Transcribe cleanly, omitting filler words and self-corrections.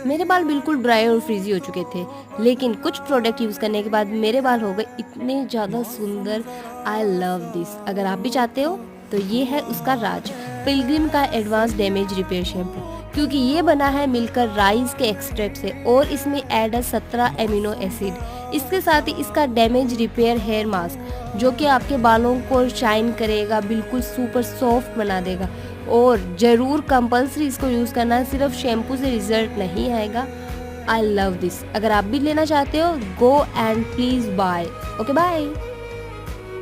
मेरे बाल बिल्कुल ड्राई और फ्रीज़ी हो चुके थे, लेकिन कुछ प्रोडक्ट यूज़ करने के बाद मेरे बाल हो गए इतने ज़्यादा सुंदर। आई लव दिस। अगर आप भी चाहते हो तो ये है उसका राज, पिलग्रिम का एडवांस डैमेज रिपेयर शैम्पू। क्योंकि ये बना है मिलकर राइस के एक्सट्रैक्ट से और इसमें ऐड है 17 एमिनो एसिड। इसके साथ ही इसका डैमेज रिपेयर हेयर मास्क जो कि आपके बालों को शाइन करेगा, बिल्कुल सुपर सॉफ्ट बना देगा। और ज़रूर कंपल्सरी इसको यूज़ करना है, सिर्फ शैम्पू से रिजल्ट नहीं आएगा। I love this. अगर आप भी लेना चाहते हो, go and please bye. Okay bye.